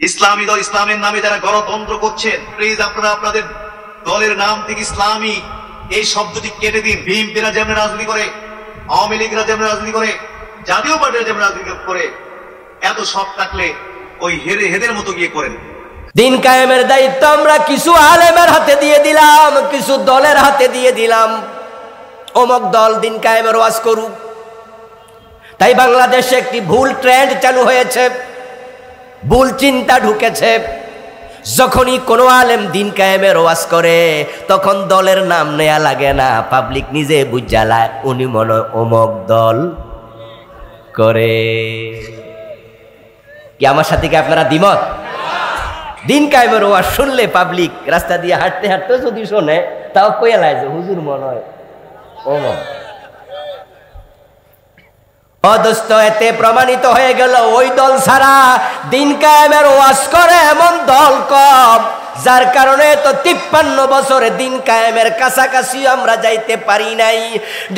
ইসলামী দল, ইসলামের নামে যারা গণতন্ত্র করছেন, প্লিজ আপনারা আপনাদের দলের নাম থেকে ইসলামী এই শব্দটি কেটে দিন। বিএনপিরা যেমন রাজনীতি করে, আওয়ামী লীগরা যেমন রাজনীতি করে, জাতীয় পার্টিরা যেমন রাজনীতি করে, এত সব থাকলে ওই হেদের মতো গিয়ে করেন। দিন কায়েমের দায়িত্ব আমরা কিছু আলেমের হাতে দিয়ে দিলাম, কিছু দলের হাতে দিয়ে দিলাম। অমুক দল দিন কায়েমের ওয়াজ করুক। তাই বাংলাদেশে একটি ভুল ট্রেন্ড চালু হয়েছে, ভুল চিন্তা ঢুকেছে। যখনই কোনো আলেম দিন কায়েমের ওয়াজ করে তখন দলের নাম নেয়া লাগে না, পাবলিক নিজে বুঝালায় উনি মনে অমুক দল করে। কি আমার সাথে কি আপনারা দ্বিমত? দিন কায়েমের ওয়াজ শুনলে পাবলিক রাস্তা দিয়ে হাঁটতে হাঁটতে যদি শোনে তাও কয়ে লাই যে হুজুর মনে হয় অমুক। অদস্ত এতে প্রমাণিত হয়ে গেল ওই দল ছাড়া দিন কায়েমের ওয়াজ করে এমন দল কম, যার কারণে তো 53 বছরে দিন কায়েমের কাছাকাছি আমরা যাইতে পারি নাই।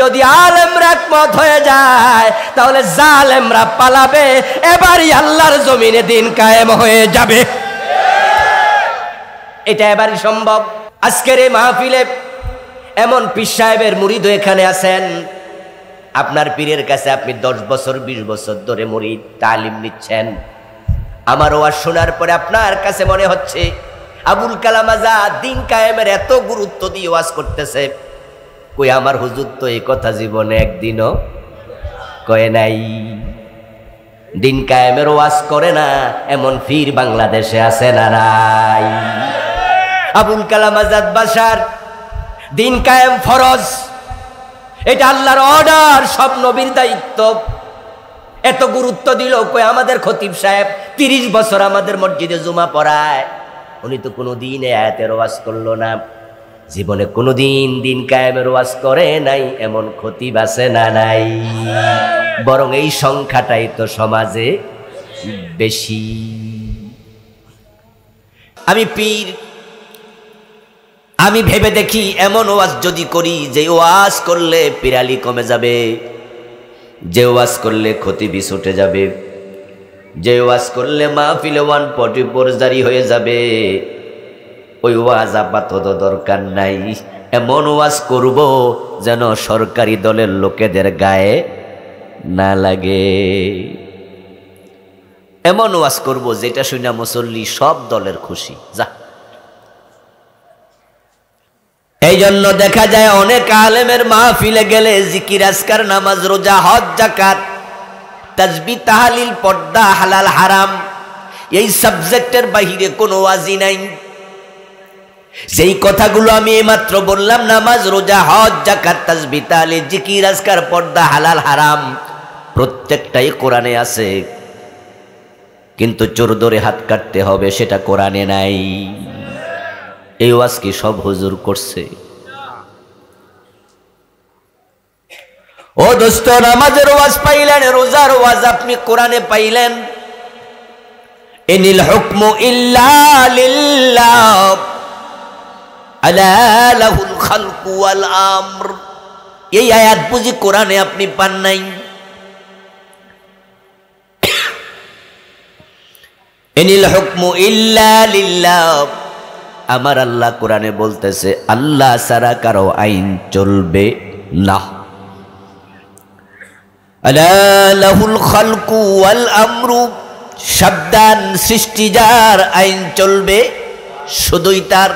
যদি আলেমরা একমত হয়ে যায় তাহলে জালেমরা পালাবে, এবারই আল্লাহর জমিনে দিন কায়েম হয়ে যাবে। এটা এবারই সম্ভব। আজকের এই মাহফিলে এমন পীর সাহেবের মুরিদ এখানে আছেন, আপনার পীরের কাছে আপনি 10 বছর 20 বছর ধরে মুরিদ তালিম নিচ্ছেন। আমার ওয়াজ শোনার পরে আপনার কাছে মনে হচ্ছে আবুল কালাম আজাদ দিন কায়েমের এত গুরুত্ব দিয়ে ওয়াজ করতেছে, কই আমার হুজুর তো এই কথা জীবনে একদিনও কয় নাই। দিন কায়েমের ওয়াজ করে না এমন পীর বাংলাদেশে আছে না নাই? আবুল কালাম আজাদ বাশার দিন কায়েম ফরজ, এটা আল্লাহর অর্ডার, সব নবীর দায়িত্ব। এত গুরুত্ব দিল কই আমাদের খতিব সাহেব 30 বছর আমাদের মসজিদে জুমা পড়ায়, উনি তো কোনোদিন আয়াতের ওয়াজ করলো না, জীবনে কোনোদিন দিন কায়েমের ওয়াজ করে নাই, এমন খতিব আছে না নাই? বরং এই সংখ্যাটাই তো সমাজে বেশি। আমি পীর, আমি ভেবে দেখি এমন ওয়াজ যদি করি যে ওয়াজ করলে পিরালি কমে যাবে, যে ওয়াজ করলে খতিবি ছুটে যাবে, যে ওয়াজ করলে মাহফিলে 144 জারি হয়ে যাবে, ওই ওয়াজ আপাতত দরকার নাই। এমন ওয়াজ করব যেন সরকারি দলের লোকেদের গায়ে না লাগে। এমন ওয়াজ করব যেটা শুনে মুসল্লি সব দলের খুশি। যা এই জন্য দেখা যায় অনেক আলেমের মাহফিলে গেলে জিকির আজকার নামাজ রোজা হজ যাকাত তাসবিহ তাহলিল পর্দা হালাল হারাম এই সাবজেক্টের বাহিরে কোনো ওয়াজই নাই। যেই কথাগুলো আমি এইমাত্র বললাম, নামাজ রোজা হজ যাকাত তাসবিহ তাহলিল জিকির আজকার পর্দা হালাল হারাম, প্রত্যেকটাই কোরআনে আছে, কিন্তু চোর ধরে হাত কাটতে হবে সেটা কোরআনে নাই। এই ওয়াজ কি সব হুজুর করছে? ও দোস্ত, নামাজের ওয়াজ পাইলেন, রোজার ওয়াজ আপনি কোরআনে পাইলেন। ইনিল হুকমু ইল্লা লিল্লাহ আলা লাহুল খালকু ওয়াল আমর, এই আয়াত বুঝি কোরআনে আপনি পান নাই? ইনিল হুকমু ইল্লা লিল্লাহ, আমার আল্লাহ কোরআনে বলতেছে আল্লাহ ছাড়া কারো আইন চলবে না। আলা লাহুল খালকু ওয়াল আমরু, সাবধান, সৃষ্টি যার, আইন চলবে শুধুই তার।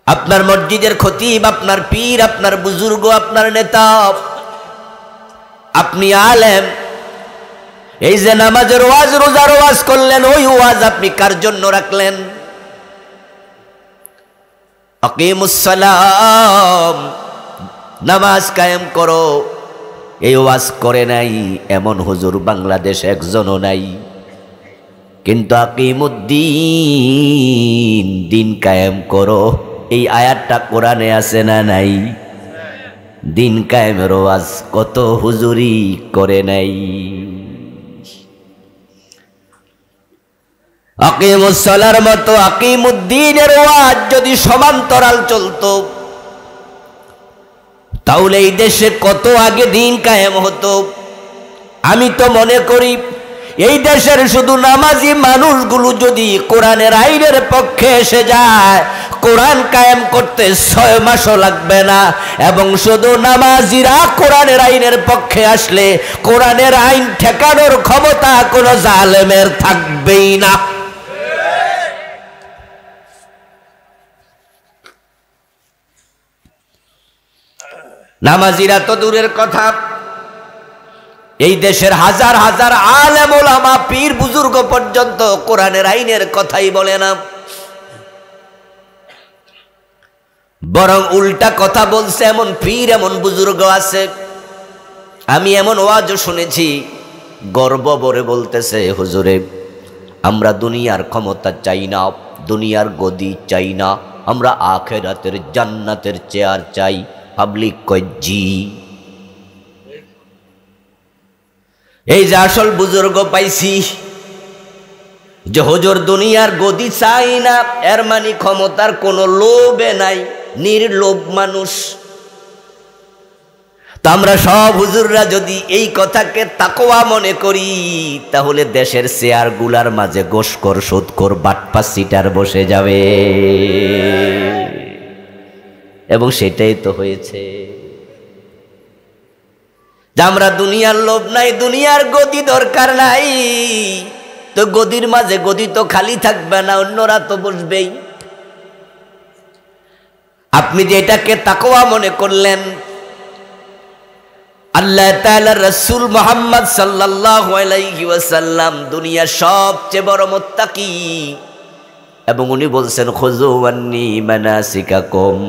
আপনার মসজিদের খতিব, আপনার পীর, আপনার বুজুর্গ, আপনার নেতা, আপনি আলেম, এই যে নামাজের ওয়াজ রোজার ওয়াজ করলেন, ওই ওয়াজ আপনি কার জন্য রাখলেন? আকিমুস সালাম, নামাজ কায়েম করো, এই ওয়াজ করে নাই এমন হুজুর বাংলাদেশ একজনও নাই। কিন্তু আকিমুদ্দিন, দিন কায়েম করো, এই আয়াতটা কোরআনে আছে না নাই? দিন কায়েমের ওয়াজ কত হুজুরি করে নাই। আকিমুস সালার মতো আকিমুদ্দিনের ওয়াজ যদি সমান্তরাল চলতো তাহলে এই দেশে কত আগে দিন কায়েম হতো। আমি তো মনে করি এই দেশের শুধু নামাজি মানুষগুলো যদি কোরআনের আইনের পক্ষে এসে যায়, কোরআন কায়েম করতে 6 মাসও লাগবে না। এবং শুধু নামাজিরা কোরআনের আইনের পক্ষে আসলে কোরআনের আইন ঠেকানোর ক্ষমতা কোনো জালেমের থাকবেই না। নামাজিরা তো দূরের কথা, এই দেশের হাজার হাজার আলেম ওলামা পীর বুজুর্গ পর্যন্ত কোরআনের আইনের কথাই বলে না, বরং উল্টা কথা বলছে এমন পীর এমন বুজুর্গ আছে। আমি এমন ওয়াজও শুনেছি, গর্ব ভরে বলতেছে, হুজুরে আমরা দুনিয়ার ক্ষমতা চাই না, দুনিয়ার গদি চাই না, আমরা আখিরাতের জান্নাতের চেয়ার চাই। পাবলিক কয় জি। এই যে আসল বুজুর্গ পাইছি, যে হুজুর দুনিয়ার গদি চাই না, এর মানে ক্ষমতার কোনো লোভে নাই, নির্লোভ মানুষ। তো আমরা সব হুজুররা যদি এই কথাকে তাকওয়া মনে করি, তাহলে দেশের চেয়ার গুলার মাঝে গোশকর সুদকর বাটপা সিটার বসে যাবে, এবং সেটাই তো হয়েছে। যে আমরা দুনিয়ার লোভ নাই, দুনিয়ার গদি দরকার নাই, তো গদির মাঝে গদি তো খালি থাকবে না, অন্যরা তো বসবেই। আপনি যে এটাকে তাকওয়া মনে করলেন, আল্লাহ তাআলা রাসূল মুহাম্মদ সাল্লাল্লাহু আলাইহি ওয়াসাল্লাম দুনিয়ার সবচেয়ে বড় মুত্তাকি, এবং উনি বলছেন খুযু আন্নী মানাসিকাকুম,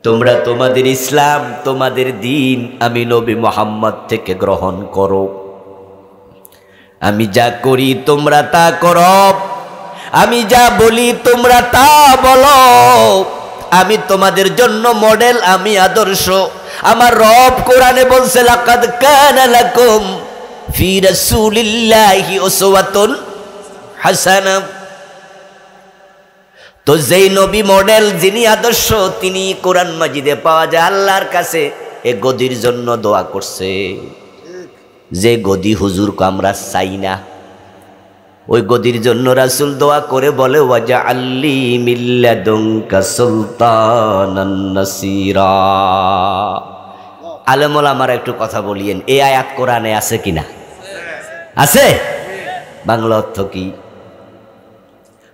তোমরা তোমাদের ইসলাম তোমাদের দিন আমি নবী মুহাম্মদ থেকে গ্রহণ করো। আমি যা করি তোমরা তা করো, আমি যা বলি তোমরা তা বলো। আমি তোমাদের জন্য মডেল, আমি আদর্শ। আমার রব কোরআনে বলছে লাকাদ কানা লাকুম ফি রাসূলিল্লাহি উসওয়াতুন হাসানাহ। তো যেই নবী মডেল, যিনি আদর্শ, তিনি কোরআন মাজিদে পাওয়া যায়। আল্লাহর কাছে এ গদির জন্য দোয়া করছে, যে গদি হুজুরকে আমরা চাই না, ওই গদির জন্য রাসূল দোয়া করে বলে ওয়াজআল্লি মিল্লাদুনকা সুলতানান নাসীরা। আলেম ওলামারা একটু কথা বলিয়েন, এই আয়াত কোরআনে আছে কিনা? আছে। বাংলা অর্থ কি?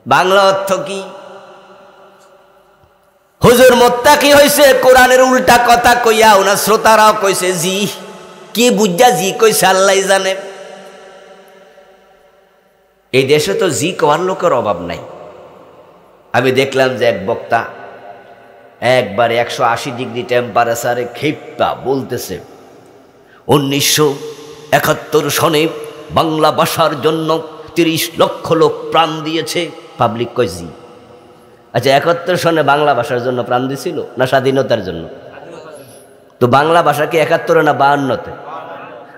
বাংলা অর্থ কি? হুজুর মুত্তাকি হইছে কোরআনের উল্টা কথা কইয়া, ওনার শ্রোতারাও কইছে জি। কি বুঝা জি কইছে আল্লাহই জানে। এই দেশে তো জি কোয়ার লোকের অভাব নাই। আমি দেখলাম যে এক বক্তা একবারে 180 ডিগ্রি টেম্পারেচারে খেপা বলতেছে 1971 সনে বাংলা ভাষার জন্য 30 লক্ষ লোক প্রাণ দিয়েছে। পাবলিক কয় জি। আচ্ছা, 71 সনে বাংলা ভাষার জন্য প্রাণ দিছিল না স্বাধীনতার জন্য? তো বাংলা ভাষা কি 71 না 52-তে?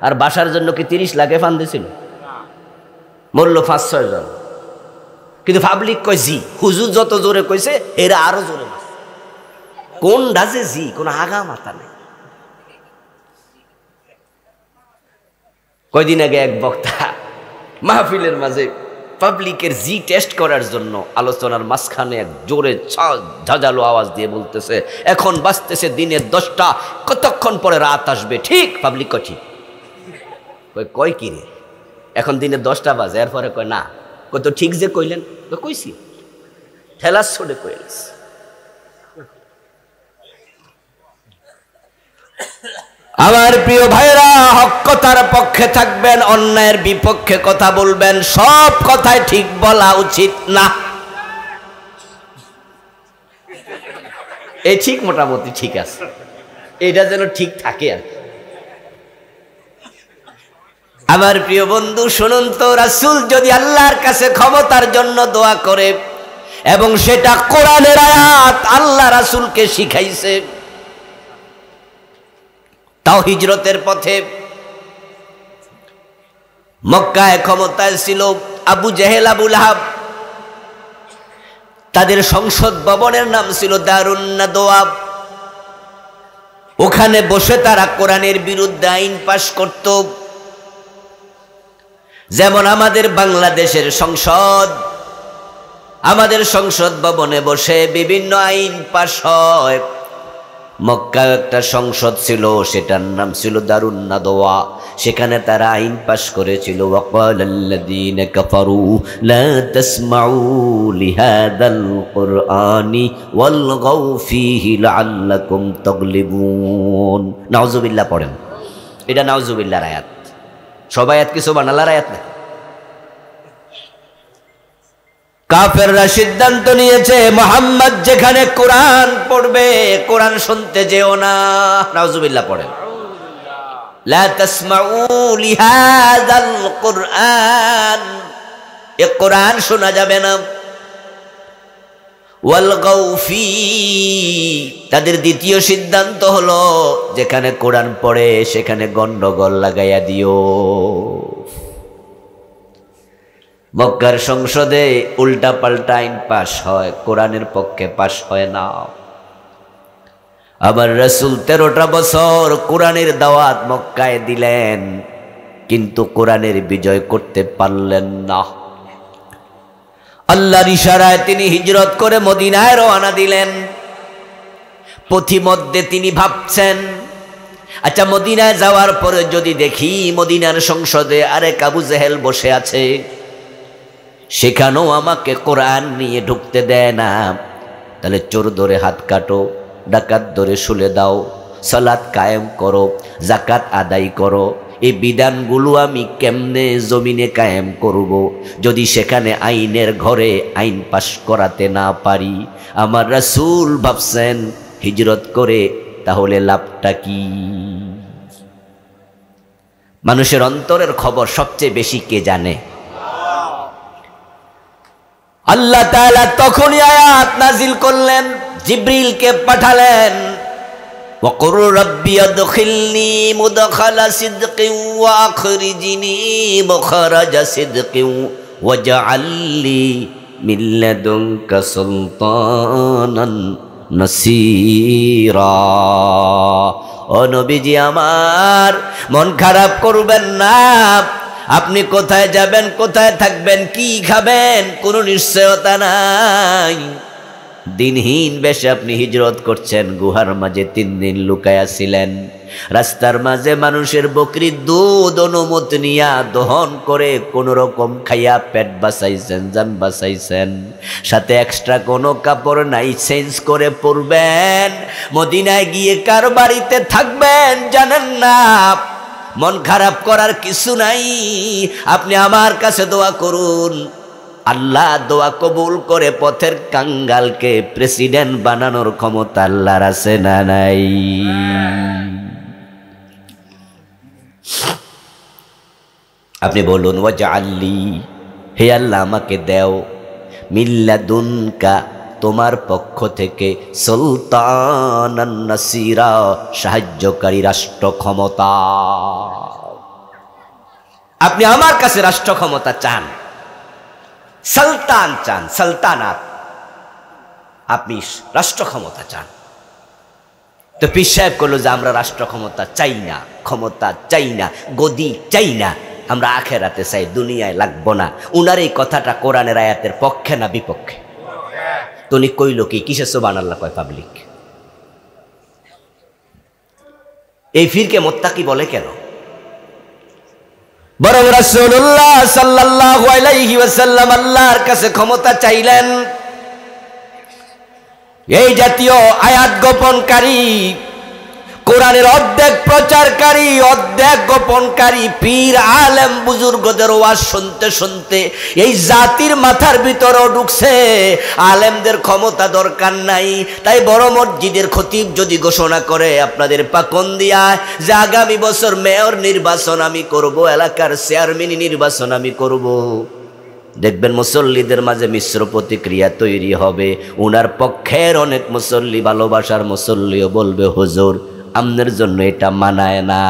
আর ভাষার জন্য কি 30 লাখে প্রাণ দিছিল? মরল 5-6 জন। কিন্তু পাবলিক কয় জি। হুজুর যত জোরে কইছে এরা আরো জোরে। কোন ডাজে জি? কোন আগা মাথা নেই। কয়দিন আগে এক বক্তা মাহফিলের মাঝে পাবলিকের জি টেস্ট করার জন্য আলোচনার মাঝখানে এক জোরে ঝাঁঝালো আওয়াজ দিয়ে বলতেছে, এখন বাজতেছে দিনের 10টা, কতক্ষণ পরে রাত আসবে। ঠিক? পাবলিক কয় ঠিক। কয় কি রে, এখন দিনের 10টা বাজে? এরপরে কয় না। কত ঠিক যে কইলেন? কইছি, ঠেলাস ছোড়ে কইলেন। আমার প্রিয় ভাইরা, হক কথার পক্ষে থাকবেন, অন্যায়ের বিপক্ষে কথা বলবেন। সব কথাই ঠিক বলা উচিত না। এই ঠিক মোটামুটি ঠিক আছে, এটা যেন ঠিক থাকে আর কি। আমার প্রিয় বন্ধু শুনুন তো, রাসূল যদি আল্লাহর কাছে ক্ষমতার জন্য দোয়া করে এবং সেটা কোরআনের আয়াত আল্লাহ রাসূলকে শিখাইছে, তাও হিজরতের পথে মক্কায় ক্ষমতায় ছিল আবু জেহেল, আবু লাহাব। তাদের সংসদ ভবনের নাম ছিল দারুন নাদওয়া। ওখানে বসে তারা কোরআনের বিরুদ্ধে আইন পাশ করত। যেমন আমাদের বাংলাদেশের সংসদ, আমাদের সংসদ ভবনে বসে বিভিন্ন আইন পাশ হয়। মক্কায় একটা সংসদ ছিল, সেটার নাম ছিল দারুন নাদওয়া। সেখানে তারা আইন পাশ করেছিল, ওয়াকালাল্লাযীনা কাফারু লা তাসমাউ লিহাদাল কুরআনি ওয়ালগাউ ফীহি লাআল্লাকুম তাগলিবুন। নাউযুবিল্লাহ পড়েন, এটা নাউযুবিল্লাহর আয়াত। সবাই আয়াত কি সুবহানাল্লাহর আয়াত না? কাফেররা সিদ্ধান্ত নিয়েছে মুহাম্মদ যেখানে কোরআন পড়বে, কোরআন শুনতে যেও না। নাউযুবিল্লাহ পড়েন, লা তাসমাউ লিহাযাল কুরআন, এ কোরআন শোনা যাবে না। ওয়ালগাউ ফী, তাদের দ্বিতীয় সিদ্ধান্ত হলো যেখানে কোরআন পড়ে সেখানে গন্ডগোল লাগাইয়া দিও। মক্কার সংসদে উল্টা পাল্টা আইন পাশ হয়, কোরআনের পক্ষে পাশ হয় না। আবার রাসূল 13টা বছর কোরআনের দাওয়াত মক্কায় দিলেন, কিন্তু কোরআনের বিজয় করতে পারলেন না। আল্লাহর ইশারায় তিনি হিজরত করে মদিনায় রওনা দিলেন। পথিমধ্যে তিনি ভাবছেন, আচ্ছা মদিনায় যাওয়ার পরে যদি দেখি মদিনার সংসদে আরেক আবু জেহেল বসে আছে, সেখানেও আমাকে কোরআন নিয়ে ঢুকতে দেয় না, তাহলে চোর ধরে হাত কাটো, ডাকাত ধরে শুলে দাও, সালাত কায়েম করো, জাকাত আদায় করো। এই বিধানগুলো আমি কেমনে জমিনে কায়েম করব যদি সেখানে আইনের ঘরে আইন পাশ করাতে না পারি? আমার রাসূল ভাবছেন হিজরত করে তাহলে লাভটা কি? মানুষের অন্তরের খবর সবচেয়ে বেশি কে জানে? আল্লাহ তাআলা তখনই আয়াত নাজিল করলেন, জিবরিলকে পাঠালেন, ওয়াকুর রাব্বি আদখিলনি মুদখালা সিদকিন ওয়া আখরিজনি মুখরাজা সিদকিন ওয়াজআলনি মিন লাদুনকা সুলতানান নাসীরা। ও নবীজি আমার, মন খারাপ করবেন না। আপনি কোথায় যাবেন, কোথায় থাকবেন, কি খাবেন, কোনো নিশ্চয়তা নাই। দিনহীন বেশে আপনি হিজরত করছেন, গুহার মাঝে 3 দিন লুকায়া ছিলেন। রাস্তার মাঝে মানুষের বকরির দুধ অনুমতি নিয়া দহন করে কোন রকম খাইয়া পেট বাঁচাইছেন, জান বাঁচাইছেন। সাথে এক্সট্রা কোনো কাপড় নাই, চেঞ্জ করে পরবেন। মদিনায় গিয়ে কার বাড়িতে থাকবেন জানেন না। মন খারাপ করার কিছু নাই, আপনি আমার কাছে দোয়া করুন। আল্লাহ দোয়া কবুল করে পথের কাঙ্গালকে প্রেসিডেন্ট বানানোর ক্ষমতা আল্লাহর আছে না নাই? আপনি বলুন, ওয়াজআলনি, হে আল্লাহ আমাকে দেও, মিল্লাদুনকা, তোমার পক্ষ থেকে, সুলতানান নাসীরা, সাহায্যকারী রাষ্ট্র ক্ষমতা। আপনি আমার কাছে রাষ্ট্র ক্ষমতা চান, সুলতান চান, সালতানাত, আপনি রাষ্ট্র ক্ষমতা চান। তো পীর সাহেব করলো যে আমরা রাষ্ট্র ক্ষমতা চাই না, ক্ষমতা চাই না, গদি চাই না, আমরা আখেরাতে চাই, দুনিয়ায় লাগবো না। উনার এই কথাটা কোরআনের আয়াতের পক্ষে না বিপক্ষে? তো উনি কইল কি, কিসের সুবহানাল্লাহ কয় পাবলিক? এই ফিরকে মোত্তাকি বলে কেন? বরং রাসূলুল্লাহ সাল্লাল্লাহু আলাইহি ওয়াসাল্লাম আল্লাহর কাছে ক্ষমতা চাইলেন। এই জাতীয় আয়াত গোপনকারী, কোরআনের অর্ধেক প্রচারকারী, অর্ধেক গোপনকারী পীর আলেম বুজুর্গদের ওয়াজ শুনতে শুনতে এই জাতির মাথার ভিতরেও ঢুকছে আলেমদের ক্ষমতা দরকার নাই। তাই বড় মসজিদের খতিব যদি ঘোষণা করে আপনাদের পাকন্দিয়া যে আগামী বছর মেয়র নির্বাচন আমি করব, এলাকার চেয়ারম্যান নির্বাচন আমি করব, দেখবেন মুসল্লিদের মাঝে মিশ্র প্রতিক্রিয়া তৈরি হবে। উনার পক্ষের অনেক মুসল্লি, ভালোবাসার মুসল্লিও বলবে, হুজুর আমনের জন্য এটা মানায় না।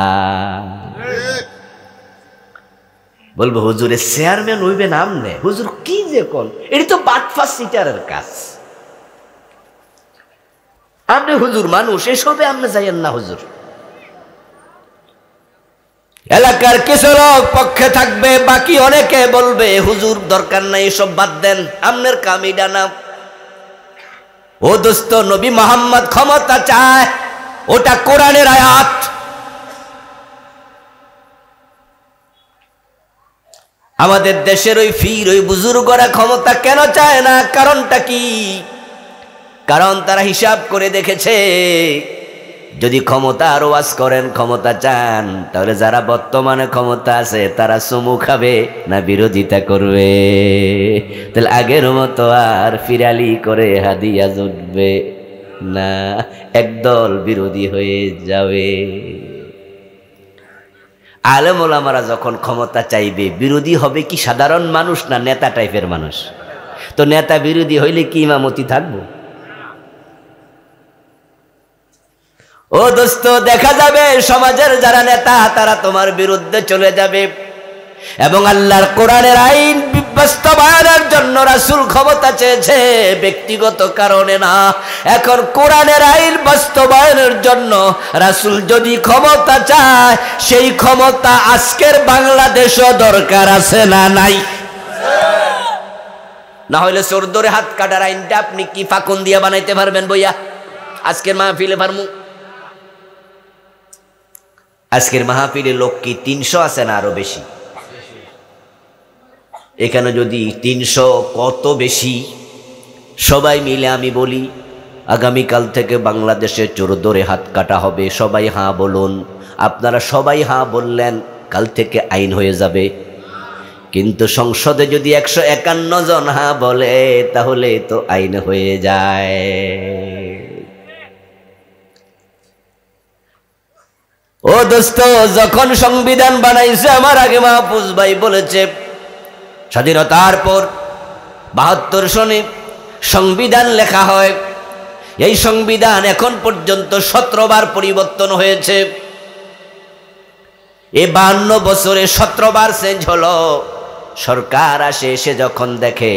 বলবো হুজুরে চেয়ারম্যান হইবে না আমনে? হুজুর কি যে কোন, এটি তো বাটফা সিটারের কাজ। আপনি হুজুর মানুষ, এসবে আপনি যাইয়েন না হুজুর। এলাকার কিছু লোক পক্ষে থাকবে, বাকি অনেকে বলবে হুজুর দরকার নাই, সব বাদ দেন, আমনের কামি ডানা। ও দোস্ত, নবী মোহাম্মদ ক্ষমতা চায়, ওটা কোরআনের আয়াত। আমাদের দেশের ওই ফির, ওই বুজুর্গরা ক্ষমতা কেন চায় না? কারণটা কি? কারণ তারা হিসাব করে দেখেছে, যদি ক্ষমতা আরো ওয়াজ করেন, ক্ষমতা চান, তাহলে যারা বর্তমানে ক্ষমতা আছে তারা চুমু খাবে না বিরোধিতা করবে? তাহলে আগের মতো আর ফিরালি করে হাদিয়া জুটবে না, একদল বিরোধী হয়ে যাবে। আলেম ওলামারা যখন ক্ষমতা চাইবে, বিরোধী হবে কি সাধারণ মানুষ না নেতা টাইপের মানুষ? তো নেতা বিরোধী হইলে কি ইমামতি থাকবো? ও দোস্ত, দেখা যাবে সমাজের যারা নেতা তারা তোমার বিরুদ্ধে চলে যাবে, এবং আল্লাহর কোরআনের আইন বাস্তবায়নের জন্য রাসূল ক্ষমতা চেয়েছে, ব্যক্তিগত কারণে না। এখন কোরআনের আইন বাস্তবায়নের জন্য রাসূল যদি ক্ষমতা চায়, সেই ক্ষমতা আজকের বাংলাদেশও দরকার আছে না নাই? না হলে চোর ধরে হাত কাটার আইনটা আপনি কি ফাঁকুন দিয়া বানাইতে পারবেন বইয়া? আজকের মাহফিলে পারমু? আজকের মাহফিলে লোক কি 300 আছে না আরো বেশি? এখানে যদি 300 কত বেশি, সবাই মিলে আমি বলি আগামীকাল থেকে বাংলাদেশে চোর ধরে হাত কাটা হবে, সবাই হ্যাঁ বলুন। আপনারা সবাই হ্যাঁ বললেন, কাল থেকে আইন হয়ে যাবে। কিন্তু সংসদে যদি 151 জন হ্যাঁ বলে, তাহলে তো আইন হয়ে যায়। ও দোস্ত, যখন সংবিধান বানাইছে, আমার আগে মাহফুজ ভাই বলেছে, স্বাধীনতার পর 72 সনে সংবিধান লেখা হয়। এই সংবিধান এখন পর্যন্ত 17 বার পরিবর্তন হয়েছে। এই 52 বছরে 17 বার চেঞ্জ হলো। সরকার আসে, এসে যখন দেখে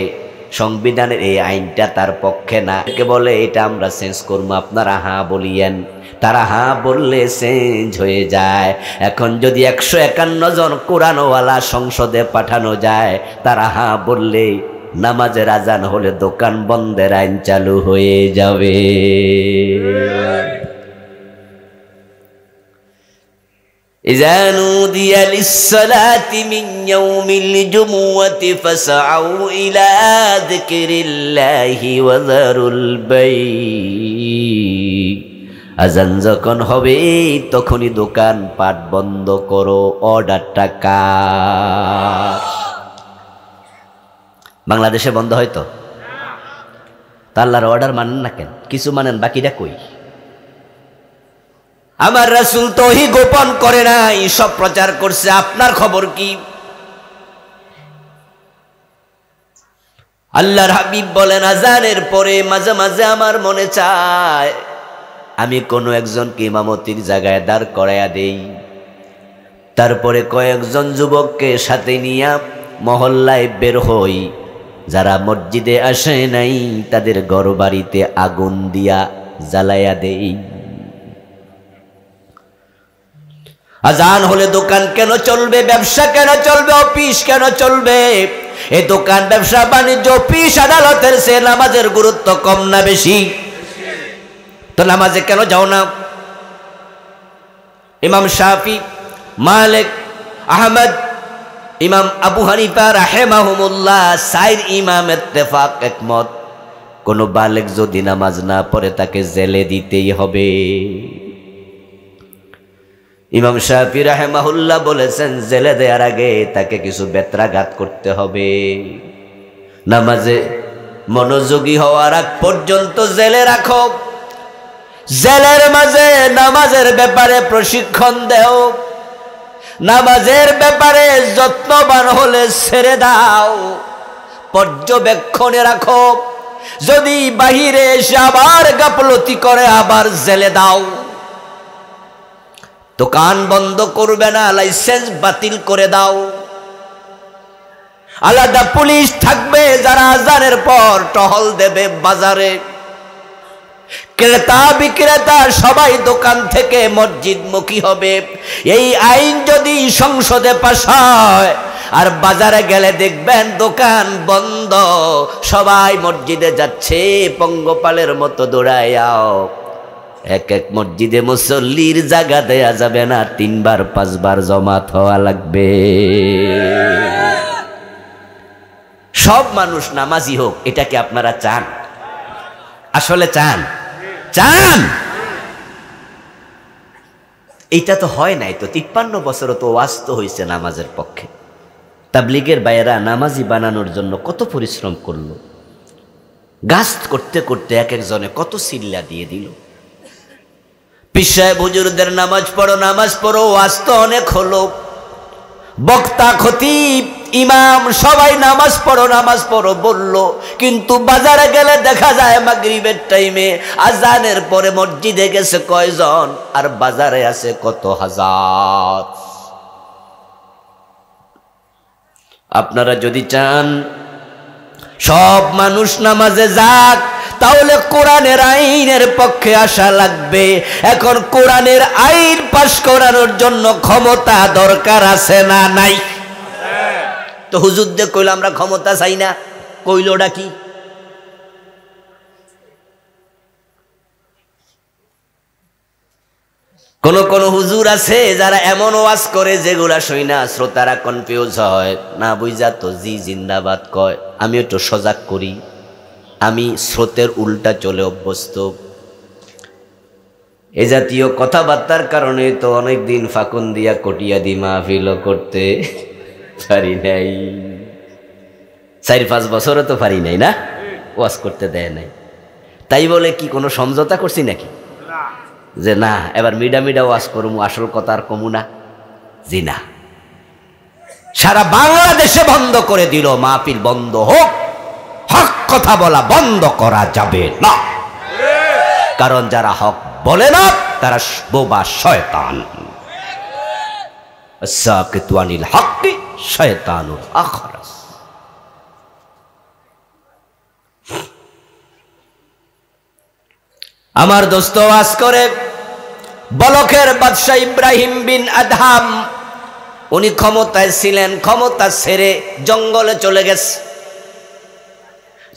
সংবিধানের এই আইনটা তার পক্ষে না, কে বলে এটা আমরা চেঞ্জ করবো, আপনারা হ্যাঁ বলিয়েন। তারা হ্যাঁ বললে চেঞ্জ হয়ে যায়। এখন যদি 151 জন কোরআনওয়ালা সংসদে পাঠানো যায়, তারা হ্যাঁ বললে নামাজের আজান হলে দোকান বন্ধের আইন চালু হয়ে যাবে। إذا نودي للصلاة من يوم الجمعة فاسعوا إلى ذكر الله وذروا البيع। আজান যখন হবে তখনই দোকান পাট বন্ধ করো। অর্ডারটা কার? বাংলাদেশে বন্ধ হয়তো? আল্লাহর অর্ডার মানেন না কেন? কিছু মানেন, বাকিটা কই? আমার রাসূল তো ওহী গোপন করে নাই, সব প্রচার করছে। আপনার খবর কি? আল্লাহর হাবিব বলেন, আজানের পরে মাঝে মাঝে আমার মনে চায় আমি কোনো একজনকে ইমামতির জায়গায় দাঁড় করাইয়া দেই, তারপরে কয়েকজন যুবককে সাথে নিয়া মহল্লায় বের হই, যারা মসজিদে আসে নাই তাদের ঘর বাড়িতে আগুন দিয়া জ্বালাইয়া দেই। আজান হলে দোকান কেন চলবে? ব্যবসা কেন চলবে? অফিস কেন চলবে? এই দোকান, ব্যবসা, বাণিজ্য, অফিস, আদালতের চেয়ে নামাজের গুরুত্ব কম না বেশি? তো নামাজে কেন যাও না? ইমাম শাফি, মালিক, আহমদ, ইমাম আবু হানিফা রাহিমাহুমুল্লাহ, সাইর ইমাম ইত্তেফাক, একমত, কোন বালেক যদি নামাজ না পড়ে তাকে জেলে দিতেই হবে। ইমাম শাফি রাহিমাহুল্লাহ বলেছেন, জেলে দেওয়ার আগে তাকে কিছু বেত্রাঘাত করতে হবে। নামাজে মনোযোগী হওয়ার আগ পর্যন্ত জেলে রাখো। জেলের মাঝে নামাজের ব্যাপারে প্রশিক্ষণ দেও। নামাজের ব্যাপারে যত্নবান হলে ছেড়ে দাও, পর্যবেক্ষণে রাখো। যদি বাহিরে এসে আবার গাফলতি করে, আবার জেলে দাও। দোকান বন্ধ করবে না, লাইসেন্স বাতিল করে দাও। আলাদা পুলিশ থাকবে যারা আজানের পর টহল দেবে বাজারে। ক্রেতা বিক্রেতা সবাই দোকান থেকে মসজিদমুখী হবে। এই আইন যদি সংসদে পাস হয় আর বাজারে গেলে দেখবেন দোকান বন্ধ, সবাই মসজিদে যাচ্ছে পঙ্গপালের মতো দৌড়াইয়াও। এক এক মসজিদে মুসল্লির জায়গা দেয়া যাবে না, 3 বার 5 বার জমাত হওয়া লাগবে। সব মানুষ নামাজি হোক, এটা কি আপনারা চান? আসলে চান? চান? এইটা তো হয় নাই তো। 53 বছরও তো ওয়াজ তো হয়েছে নামাজের পক্ষে। তাবলীগের ভাইয়েরা নামাজি বানানোর জন্য কত পরিশ্রম করলো, গাছ করতে করতে এক একজনে কত সিল্লা দিয়ে দিল। পীর সাহেব হুজুরদের নামাজ পড়ো ওয়াজ তো অনেক হলো। বক্তা খতিব ইমাম সবাই নামাজ পড়ো বলল, কিন্তু বাজারে গেলে দেখা যায় মাগরিবের টাইমে আজানের পরে মসজিদে গেছে কয়জন আর বাজারে আছে কত হাজার। আপনারা যদি চান সব মানুষ নামাজে যাক, তাহলে কোরআনের আইনের পক্ষে আসা লাগবে। এখন কোরআনের আইন পাশ করানোর জন্য ক্ষমতা দরকার আছে না নাই? তো হুজুরদের কইল আমরা ক্ষমতা চাই না, কইলটা কি? কোন কোন হুজুর আছে যারা এমন ওয়াজ করে যেগুলা শুইনা শ্রোতারা কনফিউজ হয়, না বুঝা তো জি জিন্দাবাদ কয়। আমি একটু সজাগ করি, আমি স্রোতের উল্টা চলে অভ্যস্ত। এ জাতীয় কথাবার্তার কারণে তো অনেক দিন ফাকুন দিয়া কটিয়া দি মাহফিল করতে পারি নাই। 4-5 বছরও তো পারি নাই, না ওয়াজ করতে দেয় নাই। তাই বলে কি কোনো সমঝোতা করছি নাকি যে না এবার মিডা ওয়াজ করবো, আসল কথা আর কমু না? জি না, সারা বাংলাদেশে বন্ধ করে দিল, মাহফিল বন্ধ হোক, হক কথা বলা বন্ধ করা যাবে না। কারণ যারা হক বলে না তারা বোবা শয়তান। সাকিতু আনিল হক্কি শয়তানুল আখরাস। আমার দোস্ত ওয়াজ করে বলখের বাদশা ইব্রাহিম বিন আদহাম, উনি ক্ষমতায় ছিলেন, ক্ষমতা ছেড়ে জঙ্গলে চলে গেছে।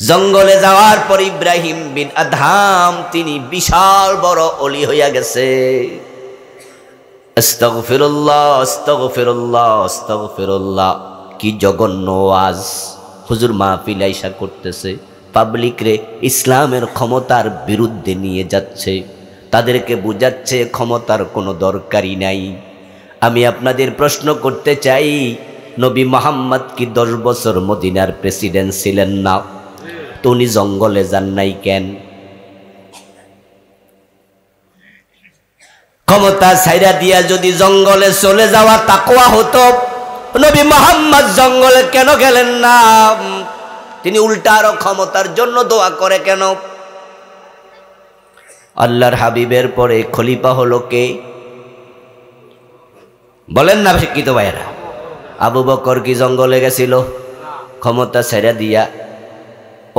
জঙ্গলে যাওয়ার পর ইব্রাহিম বিন আদহাম তিনি বিশাল বড় অলি হইয়া গেছে। আস্তাগফিরুল্লাহ আস্তাগফিরুল্লাহ আস্তাগফিরুল্লাহ। কি জঘন্য ওয়াজ! হুজুর মাহফিল আইসা করতেছে, পাবলিক রে ইসলামের ক্ষমতার বিরুদ্ধে নিয়ে যাচ্ছে, তাদেরকে বুঝাচ্ছে ক্ষমতার কোনো দরকারই নাই। আমি আপনাদের প্রশ্ন করতে চাই, নবী মুহাম্মদ কি 10 বছর মদিনার প্রেসিডেন্ট ছিলেন না? তো উনি জঙ্গলে যান নাই কেন? ক্ষমতা ছাইরা দিয়া যদি জঙ্গলে চলে যাওয়া তাকওয়া হতো, নবী মুহাম্মদ জঙ্গলে কেন গেলেন না? তিনি উল্টা আরো ক্ষমতার জন্য দোয়া করে কেন? আল্লাহর হাবিবের পরে খলিফা হলো কে? বলেন না শিক্ষিত ভাইয়েরা? আবু বকর কি জঙ্গলে গেছিল ক্ষমতা ছেড়ে দিয়া?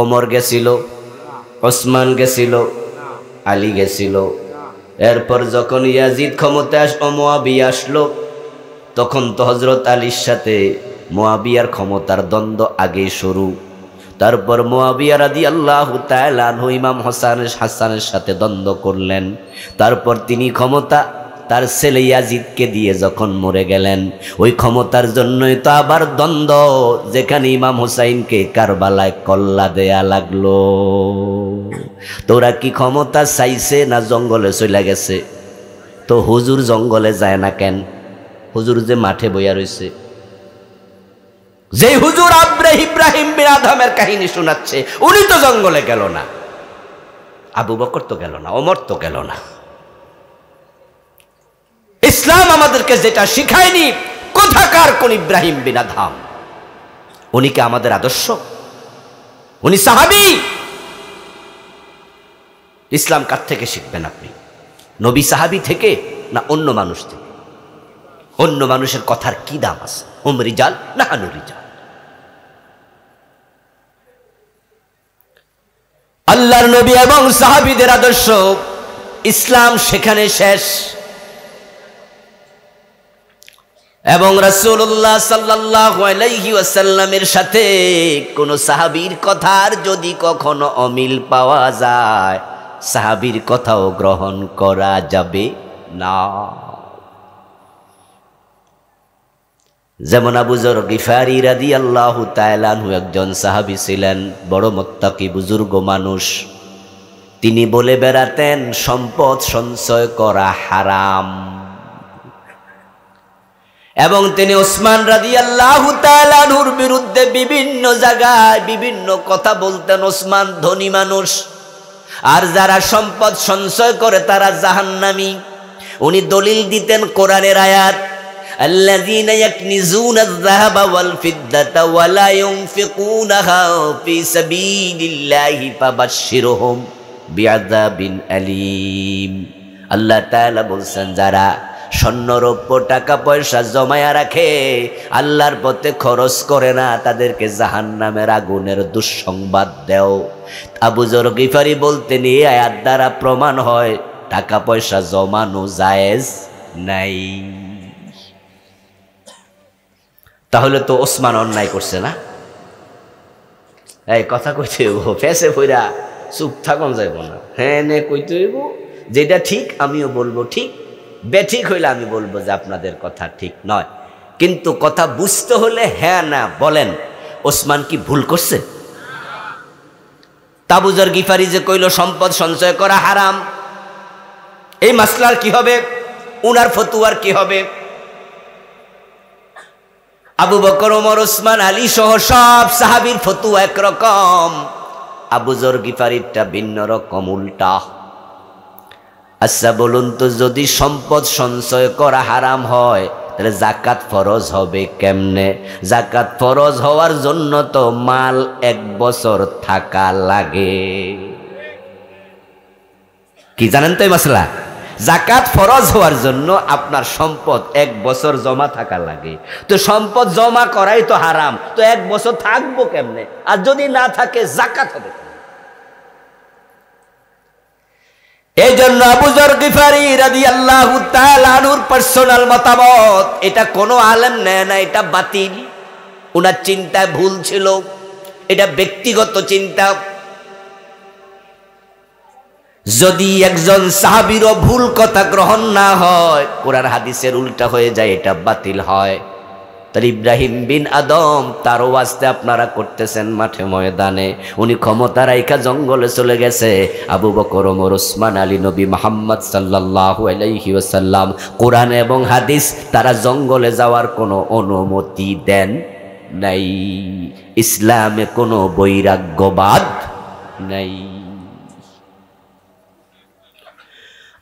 ওমর গেছিল, ওসমান গেছিল, আলী গেছিল। এরপর যখন ইয়াজিদ ক্ষমতায় মুয়াবিয়া আসলো, তখন তো হযরত আলীর সাথে মুয়াবিয়ার ক্ষমতার দ্বন্দ্ব আগে শুরু। তারপর মুয়াবিয়া রাদিয়াল্লাহু তাআলা আনহু ইমাম হাসানের সাথে দ্বন্দ্ব করলেন। তারপর তিনি ক্ষমতা তার ছেলে ইয়াজিদকে দিয়ে যখন মরে গেলেন, ওই ক্ষমতার জন্যই তো আবার দ্বন্দ্ব, যেখানে ইমাম হুসাইনকে কারবালায় কল্লা দেয়া লাগলো। তোরা কি ক্ষমতা চাইছে না জঙ্গলে চলে গেছে? তো হুজুর জঙ্গলে যায় না কেন? হুজুর যে মাঠে বইয়া রয়েছে, যে হুজুর ইব্রাহিম বিন আদহামের কাহিনী শোনাচ্ছে, উনি তো জঙ্গলে গেল না। আবু বকর তো গেল না, ওমর তো গেল না। ইসলাম আমাদেরকে যেটা শিখায়নি, কোথাকার কোন ইব্রাহিম বিন আদহাম? উনি কি আমাদের আদর্শ? উনি সাহাবী। ইসলাম কার থেকে শিখবেন আপনি? নবী সাহাবী থেকে না অন্য মানুষ থেকে? অন্য মানুষের কথার কি দাম আছে? হুম রিজাল না হানু রিজাল। আল্লাহর নবী এবং সাহাবীদের আদর্শ, ইসলাম সেখানে শেষ। এবং রাসূলুল্লাহ সাল্লাল্লাহু আলাইহি ওয়াসাল্লামের সাথে কোন সাহাবীর কথার যদি কখনো অমিল পাওয়া যায়, সাহাবীর কথাও গ্রহণ করা যাবে না। যেমন আবু যর গিফারি রাদিয়াল্লাহু তাআলা আনহু একজন সাহাবী ছিলেন, বড় মুত্তাকি বুজুর্গ মানুষ। তিনি বলে বেড়াতেন সম্পদ সঞ্চয় করা হারাম। এবং তিনি ওসমান রাদিয়াল্লাহু তাআলা আনহুর বিরুদ্ধে বিভিন্ন জায়গায় বিভিন্ন কথা বলতেন। ওসমান ধনী মানুষ, আর যারা সম্পদ সঞ্চয় করে তারা জাহান্নামী। উনি দলিল দিতেন কোরআনের আয়াত, আল্লাযীনা ইয়াকনিজুনা আয-যাহাবা ওয়াল ফিদ্দাতা ওয়া লা ইউনফিকুনাহা ফি সাবিলিল্লাহি ফাবাশশিরহুম বিআযাবিন আলীম। আল্লাহ তাআলা বলছেন, যারা স্বর্ণ রৌপ্য টাকা পয়সা জমায়া রাখে, আল্লাহর পথে খরচ করে না, তাদেরকে জাহান্নামের আগুনের দুঃসংবাদ দেও। আবু যর গিফারি বলতেন, এই আয়াত দ্বারা প্রমাণ হয় টাকা পয়সা জমানো জায়েজ নাই। তাহলে তো ওসমান অন্যায় করছে না? এই কথা কইতে হইব, ফেসে ফইরা চুপ থাকুন যাইব না। হ্যাঁ নে কইতে হইব, যেটা ঠিক আমিও বলবো ঠিক, বেঠিক হইলে আমি বলবো যে আপনাদের কথা ঠিক নয়। কিন্তু কথা বুঝতে হলে হ্যাঁ না বলেন। ওসমান কি ভুল করছে? আবু যর গিফারি যে কইল সম্পদ সঞ্চয় করা হারাম, এই মাসলার কি হবে? উনার ফতুয়ার কি হবে? আবু বকর, ওমর, ওসমান, আলী সহ সব সাহাবীর ফতুয়া একরকম, আবু যর গিফারিরটা ভিন্ন রকম, উল্টা। আচ্ছা বলুন তো, যদি সম্পদ সঞ্চয় করা হারাম হয় তাহলে যাকাত ফরজ হবে কেমনে? যাকাত ফরজ হওয়ার জন্য তো মাল 1 বছর থাকা লাগে। কি জানেন তো এই মাসলা? যাকাত ফরজ হওয়ার জন্য আপনার সম্পদ 1 বছর জমা থাকা লাগে। তো সম্পদ জমা করাই তো হারাম, তো 1 বছর থাকবো কেমনে? আর যদি না থাকে যাকাত হবে। এই জন্য আবু যর গিফারি রাদিয়াল্লাহু তাআলা আনহুর পার্সোনাল মতামত, এটা কোনো আলেম নেয় না, এটা বাতিল। উনার চিন্তায় ভুল ছিল, এটা ব্যক্তিগত চিন্তা। যদি একজন সাহাবীরও ভুল কথা গ্রহণ না হয়, কোরআন হাদিসের উল্টা হয়ে যায়, এটা বাতিল হয়। তাহলে ইব্রাহিম বিন আদম, তার ওয়াজতে আপনারা করতেছেন মাঠে ময়দানে, উনি ক্ষমতা রাইখা জঙ্গলে চলে গেছে। আবু বকর, ওমর, ওসমান, আলী, নবী মুহাম্মদ সাল্লাল্লাহু আলাইহি ওয়াসাল্লাম, কোরআন এবং হাদিস, তারা জঙ্গলে যাওয়ার কোনো অনুমতি দেন নাই। ইসলামে কোনো বৈরাগ্যবাদ নাই।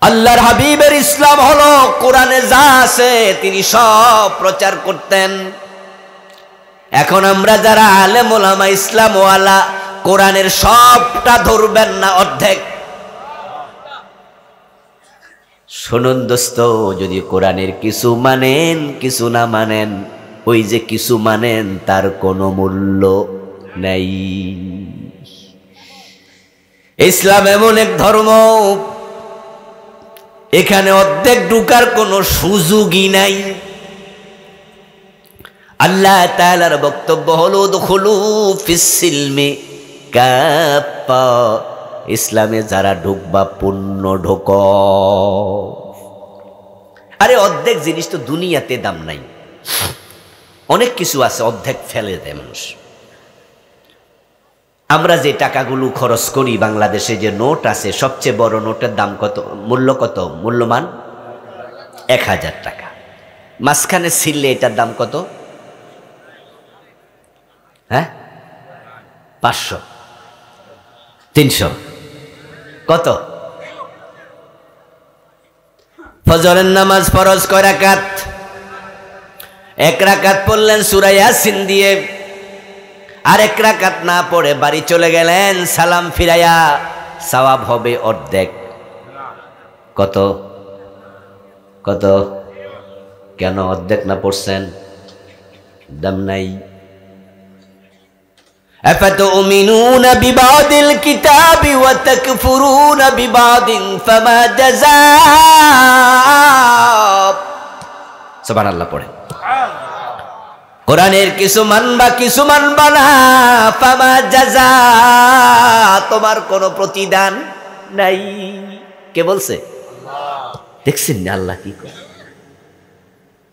আল্লাহর হাবিবের ইসলাম হলো কোরআনে যা আছে তিনি সব প্রচার করতেন। এখন আমরা যারা আলেম ওলামা ইসলাম ওয়ালা, কোরআনের সবটা ধরবেন না, অর্ধেক। শুনুন দোস্ত, যদি কোরআনের কিছু মানেন কিছু না মানেন, ওই যে কিছু মানেন তার কোনো মূল্য নেই। ইসলাম এমন এক ধর্ম, এখানে অর্ধেক ঢুকার কোনো সুযোগই নাই। আল্লাহ তাআলার বক্তব্য হলো দুখুলু ফিস সিলমি কাফা, ইসলামে যারা ঢুকবা পূর্ণ ঢোক। আরে অর্ধেক জিনিস তো দুনিয়াতে দাম নাই, অনেক কিছু আছে অর্ধেক ফেলে দেয় মানুষ। আমরা যে টাকাগুলো খরচ করি, বাংলাদেশে যে নোট আছে, সবচেয়ে বড় নোটের দাম কত? মূল্য কত? মূল্যমান 1000 টাকা। মাঝখানে ছিললে এটার দাম কত? হ্যাঁ, 500, 300, কত? ফজরের নামাজ ফরজ কয় রাকাত? 1 রাকাত পড়লেন সূরা ইয়াসিন দিয়ে, আর 1 রাকাত না পড়ে বাড়ি চলে গেলেন সালাম ফিরাইয়া, সওয়াব হবে অর্ধেক। কত? কত? কেন অর্ধেক না পড়ছেন? দাম নাই। আফাতুমিনুনা বিবাদিল কিতাবি ওয়া তাকফুরুনা বিবাদিন ফামা জাযাব। সুবহানাল্লাহ পড়ে। কোরআনের কিছু মানবা কিছু মানবা না, ফামা জাযা, তোমার কোনো প্রতিদান নাই। কে বলছে? দেখছেন না আল্লাহ কি করে,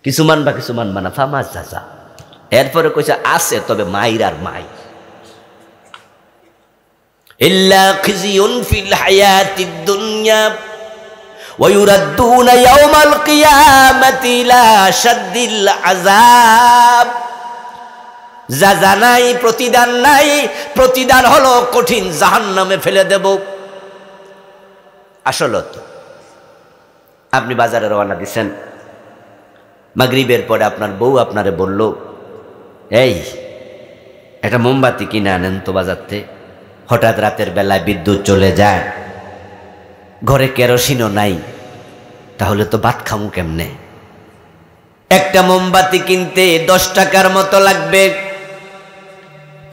কিছু মানবা কিছু মানবা না, ফামা জাযা। এরপরে কইছে আছে তবে মাইর আর মাই। ইল্লা খিজিয়ুন ফিল হায়াতিদ দুনিয়া ওয়া ইউরাদ্দুনা ইয়াওমাল কিয়ামাতি ইলা শাদ্দিল আযাব। জাযা নাই, প্রতিদান নাই, প্রতিদান হলো কঠিন জাহান্নামে ফেলে দেব। আসলে তো আপনি বাজারে রওনা দিছেন, মাগরিবের পরে আপনার বউ আপনারে বলল, এই একটা মোমবাতি কিনে আনেন তো বাজারতে। হঠাৎ রাতের বেলায় বিদ্যুৎ চলে যায়, ঘরে কেরোসিনও নাই, তাহলে তো ভাত খামু কেমনে? একটা মোমবাতি কিনতে 10 টাকার মতো লাগবে,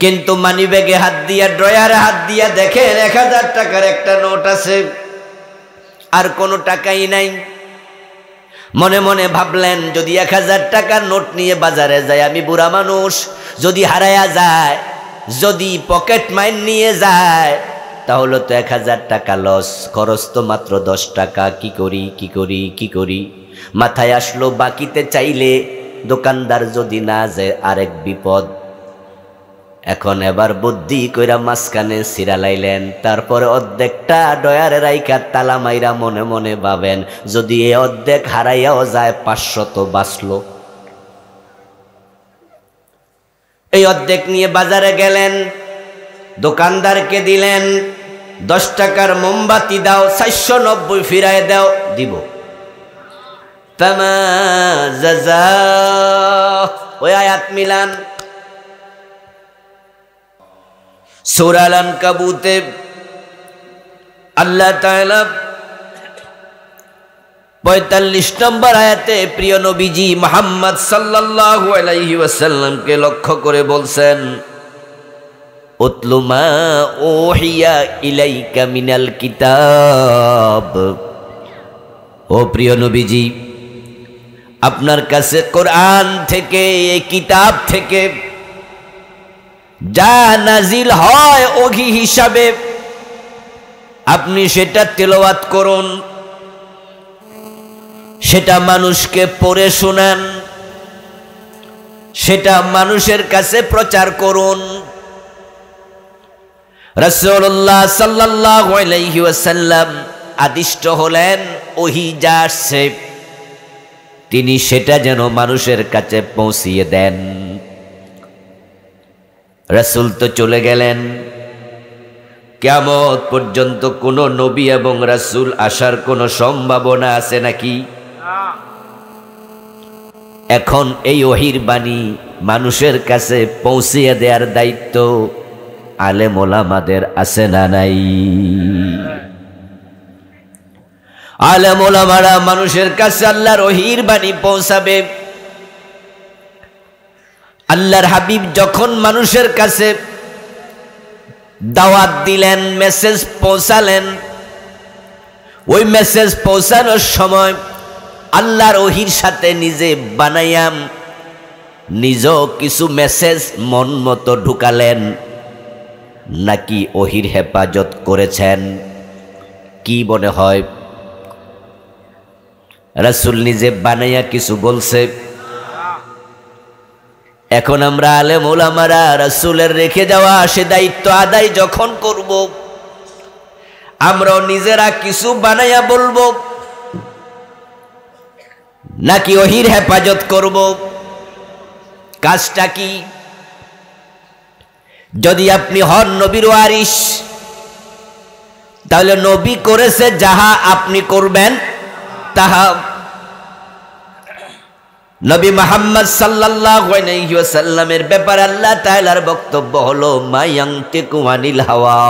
কিন্তু মানিব্যাগে হাত দিয়া, ড্রয়ারে হাত দিয়া দেখেন 1000 টাকার একটা নোট আছে, আর কোনো টাকাই নাই। মনে মনে ভাবলেন, যদি 1000 টাকার নোট নিয়ে বাজারে যায়, আমি বুড়া মানুষ, যদি হারায়া যায়, যদি পকেট মাইন নিয়ে যায়, তাহলে তো 1000 টাকা লস, খরচ তো মাত্র 10 টাকা। কি করি কি করি কি করি? মাথায় আসলো বাকিতে চাইলে দোকানদার যদি না যায় আরেক বিপদ। এখন এবার বুদ্ধি কইরা মাঝখানে সিরা লাইলেন, তারপরে অর্ধেকটা ডয়ারে রাইখা তালা মাইরা মনে মনে ভাবেন, যদি এ অর্ধেক হারাইয়াও যায় 500 তো বাঁচলো। এই অর্ধেক নিয়ে বাজারে গেলেন, দোকানদারকে দিলেন, 10 টাকার মোমবাতি দাও, 490 ফিরায় দাও। দিব। ফামা জাযা, ওই আয়াত মিলান সূরা আল আনকাবুতে আল্লাহ তাআলা 45 নম্বর আয়াতে প্রিয় নবীজি মুহাম্মদ সাল্লাল্লাহু আলাইহি ওয়াসাল্লামকে লক্ষ্য করে বলছেন, উতলু মা উহিয়া ইলাইকা মিনাল কিতাব। ও প্রিয় নবীজি, আপনার কাছে কোরআন থেকে, এই কিতাব থেকে যা নাজিল হয় ওহী হিসাবে আপনি সেটা তেলাওয়াত করুন, সেটা মানুষকে পড়ে শোনান, সেটা মানুষের কাছে প্রচার করুন। রাসূলুল্লাহ সাল্লাল্লাহু আলাইহি ওয়াসাল্লাম আদিষ্ট হলেন, ওহী যা আসছে তিনি সেটা যেন মানুষের কাছে পৌঁছিয়ে দেন। রাসূল তো চলে গেলেন, কিয়ামত পর্যন্ত কোন নবী এবং রাসূল আসার কোনো সম্ভাবনা আছে নাকি? এখন এই ওহীর বাণী মানুষের কাছে পৌঁছিয়ে দেওয়ার দায়িত্ব আলেম ওলামাদের আছে না নাই? আলেম ওলামারা মানুষের কাছে আল্লাহর ওহীর বাণী পৌঁছাবে। আল্লাহর হাবিব যখন মানুষের কাছে দাওয়াত দিলেন, মেসেজ পৌঁছালেন, ওই মেসেজ পৌঁছানোর সময় আল্লাহর ওহীর সাথে নিজে বানাইয়াম নিজেও কিছু মেসেজ মন মতো ঢুকালেন, নাকি ওহীর হেফাজত করেছেন? কি মনে হয়? রাসূল নিজে বানাইয়া কিছু বলছে? এখন আমরা আলেম ওলামারা রাসূলের রেখে যাওয়া সে দায়িত্ব আদায় যখন করব, আমরাও নিজেরা কিছু বানাইয়া বলবো, নাকি ওহীর হেফাজত করব? কাজটা কি? যদি আপনি হন নবীর ওয়ারিস, তাহলে নবী করেছে যাহা আপনি করবেন তাহা। নবী মুহাম্মদ সাল্লাল্লাহু আলাইহি ওয়াসাল্লামের ব্যাপারে আল্লাহ তাআলার বক্তব্য হলো, মা ইয়ানতিকু আনিল হাওয়া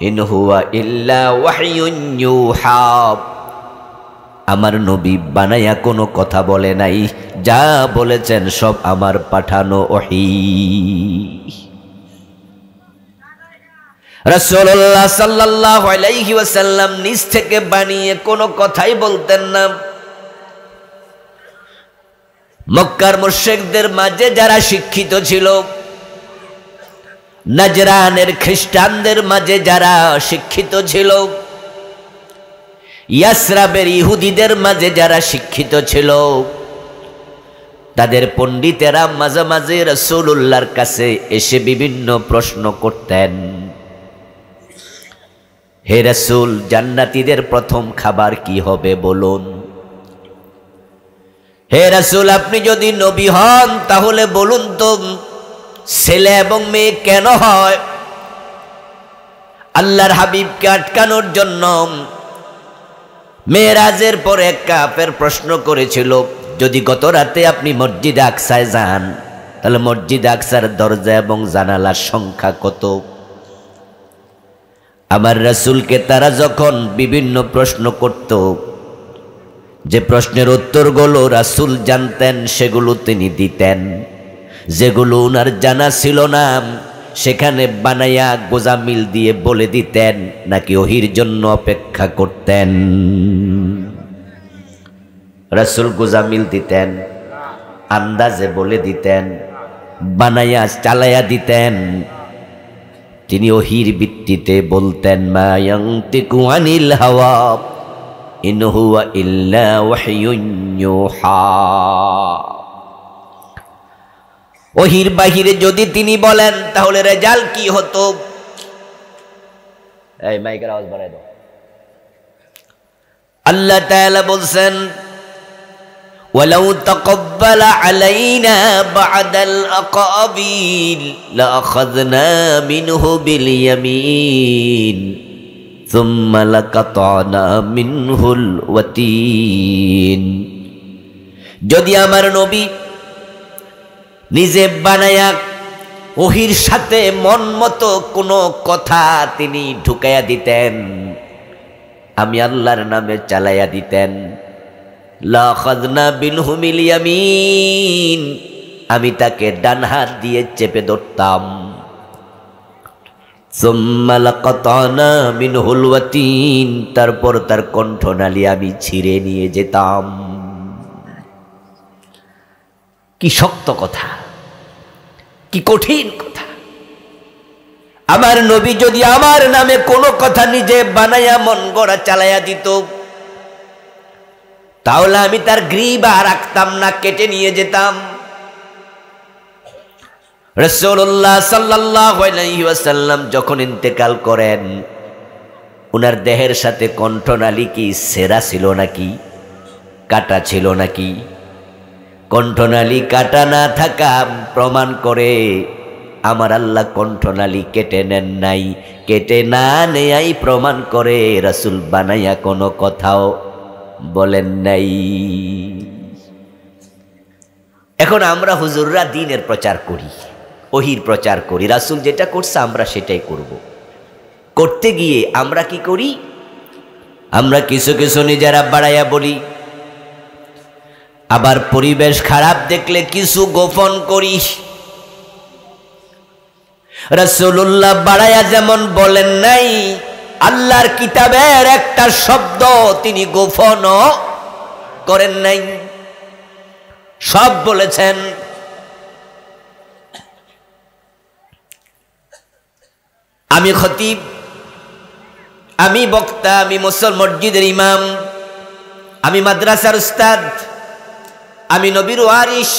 ইন হুয়া ইল্লা ওয়াহয়ুন ইউহা। আমার নবী বানায়া কোনো কথা বলে নাই, যা বলেছেন সব আমার পাঠানো ওহী। রাসূলুল্লাহ সাল্লাল্লাহু আলাইহি ওয়াসাল্লাম নিজ থেকে বানিয়ে কোনো কথাই বলতেন না। মক্কার মুশরিকদের মাঝে যারা শিক্ষিত ছিল, নাজরানের খ্রিস্টানদের মাঝে যারা শিক্ষিত ছিল, ইয়াসরাবের ইহুদিদের মাঝে যারা শিক্ষিত ছিল, তাদের পণ্ডিতেরা মাঝে মাঝে রাসূলুল্লাহর কাছে এসে বিভিন্ন প্রশ্ন করতেন। হে রাসূল, জান্নাতীদের প্রথম খাবার কি হবে বলুন? হে রাসূল, আপনি যদি নবী হন তাহলে বলুন তো ছেলে এবং মেয়ে কেন হয়? আল্লাহর হাবিবকে আটকানোর জন্য মেরাজের পরে এক কাফের প্রশ্ন করেছিল, যদি গত রাতে আপনি মসজিদে আকসায় যান তাহলে মসজিদে আকসার দরজা এবং জানালার সংখ্যা কত? আমার রাসূলকে তারা যখন বিভিন্ন প্রশ্ন করত, যে প্রশ্নের উত্তরগুলো রাসূল জানতেন সেগুলো তিনি দিতেন, যেগুলো উনার জানা ছিল না সেখানে বানায়া গোজামিল দিয়ে বলে দিতেন, নাকি ওহির জন্য অপেক্ষা করতেন? রাসূল গোজামিল দিতেন, আন্দাজে বলে দিতেন, বানায়া চালায়া দিতেন। তিনি ওহির ভিত্তিতে বলতেন, মা ইয়ানতিকু আনিল হাওয়া ইন হুয়া ইল্লা ওয়াহয়ুন ইউহা। ওহির বাহিরে যদি তিনি বলেন তাহলে রেজাল্ট কি হতো? এই মাইকের আওয়াজ বাড়াই দাও। আল্লাহ তাআলা বলছেন, ওয়ালাউ তাকাব্বালা আলাইনা বা'দাল আকাবিল লাআখাযনা মিনহু বিল ইয়ামিন সুম্মা লাকাতানা মিনহুল ওয়াতিন। যদি আমার নবী নিজে বানায়া ওহির সাথে মন মতো কোনো কথা তিনি ঢুকাইয়া দিতেন, আমি আল্লাহর নামে চালাইয়া দিতেন, লাখাযনা বিনহু বিল ইয়ামিন, আমি তাকে ডান হাত দিয়ে চেপে ধরতাম, সুম্মা লাকাতানা মিনহুল ওয়াতিন, তারপর তার কণ্ঠনালী আমি ছিঁড়ে নিয়ে যেতাম। কি শক্ত কথা, কি কঠিন কথা! আমার নবী যদি আমার নামে কোনো কথা নিজে বানায়া মন গড়া চালাইয়া দিত, তাহলে আমি তার গ্রীবা রাখতাম না, কেটে নিয়ে যেতাম। রাসূলুল্লাহ সাল্লাল্লাহু আলাইহি ওয়াসাল্লাম যখন ইন্তেকাল করেন, উনার দেহের সাথে কণ্ঠনালী কি ছেঁড়া ছিল নাকি কাটা ছিল নাকি? কণ্ঠনালী কাটা না থাকা প্রমাণ করে আমার আল্লাহ কণ্ঠনালী কেটে নেন নাই। কেটে না নেয়াই প্রমাণ করে রাসূল বানাইয়া কোনো কথাও বলেন নাই। এখন আমরা হুজুররা দ্বীনের প্রচার করি, ওহির প্রচার করি, রাসূল যেটা করছে আমরা সেটাই করব। করতে গিয়ে আমরা কি করি? আমরা কিছু কিছু নিজেরা বাড়াইয়া বলি, আবার পরিবেশ খারাপ দেখলে কিছু গোপন করি। রাসূলুল্লাহ বাড়াইয়া যেমন বলেন নাই, আল্লাহর কিতাবের একটা শব্দ তিনি গোপন করেন নাই, সব বলেছেন। আমি খতিব, আমি বক্তা, আমি মসজিদের ইমাম, আমি মাদ্রাসার উস্তাদ, আমি নবীর ওয়ারিস,